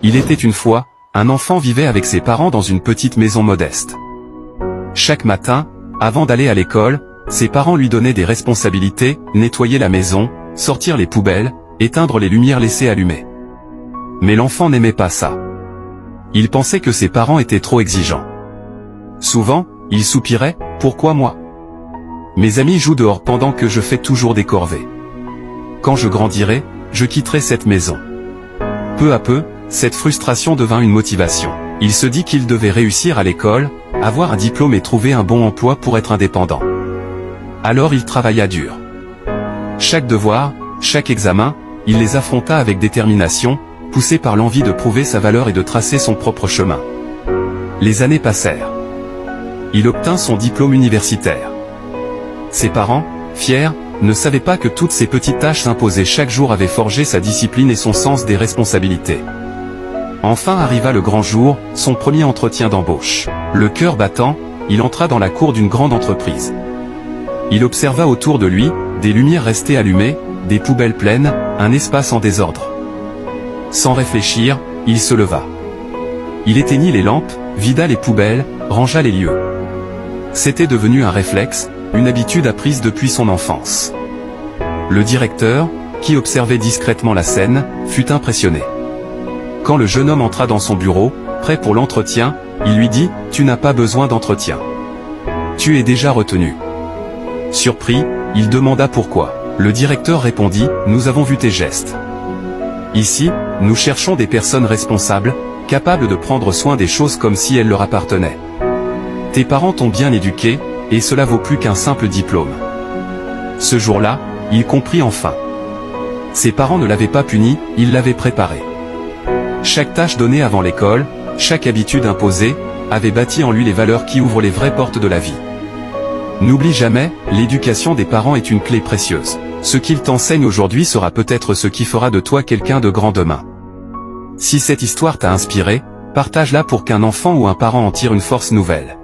Il était une fois, un enfant vivait avec ses parents dans une petite maison modeste. Chaque matin, avant d'aller à l'école, ses parents lui donnaient des responsabilités, nettoyer la maison, sortir les poubelles, éteindre les lumières laissées allumées. Mais l'enfant n'aimait pas ça. Il pensait que ses parents étaient trop exigeants. Souvent, il soupirait, « Pourquoi moi ? Mes amis jouent dehors pendant que je fais toujours des corvées. Quand je grandirai, je quitterai cette maison. » Peu à peu, cette frustration devint une motivation. Il se dit qu'il devait réussir à l'école, avoir un diplôme et trouver un bon emploi pour être indépendant. Alors il travailla dur. Chaque devoir, chaque examen, il les affronta avec détermination, poussé par l'envie de prouver sa valeur et de tracer son propre chemin. Les années passèrent. Il obtint son diplôme universitaire. Ses parents, fiers, ne savaient pas que toutes ces petites tâches imposées chaque jour avaient forgé sa discipline et son sens des responsabilités. Enfin arriva le grand jour, son premier entretien d'embauche. Le cœur battant, il entra dans la cour d'une grande entreprise. Il observa autour de lui, des lumières restées allumées, des poubelles pleines, un espace en désordre. Sans réfléchir, il se leva. Il éteignit les lampes, vida les poubelles, rangea les lieux. C'était devenu un réflexe, une habitude apprise depuis son enfance. Le directeur, qui observait discrètement la scène, fut impressionné. Quand le jeune homme entra dans son bureau, prêt pour l'entretien, il lui dit « Tu n'as pas besoin d'entretien. Tu es déjà retenu. » Surpris, il demanda pourquoi. Le directeur répondit « Nous avons vu tes gestes. Ici, nous cherchons des personnes responsables, capables de prendre soin des choses comme si elles leur appartenaient. Tes parents t'ont bien éduqué, et cela vaut plus qu'un simple diplôme. » Ce jour-là, il comprit enfin. Ses parents ne l'avaient pas puni, ils l'avaient préparé. Chaque tâche donnée avant l'école, chaque habitude imposée, avait bâti en lui les valeurs qui ouvrent les vraies portes de la vie. N'oublie jamais, l'éducation des parents est une clé précieuse. Ce qu'ils t'enseignent aujourd'hui sera peut-être ce qui fera de toi quelqu'un de grand demain. Si cette histoire t'a inspiré, partage-la pour qu'un enfant ou un parent en tire une force nouvelle.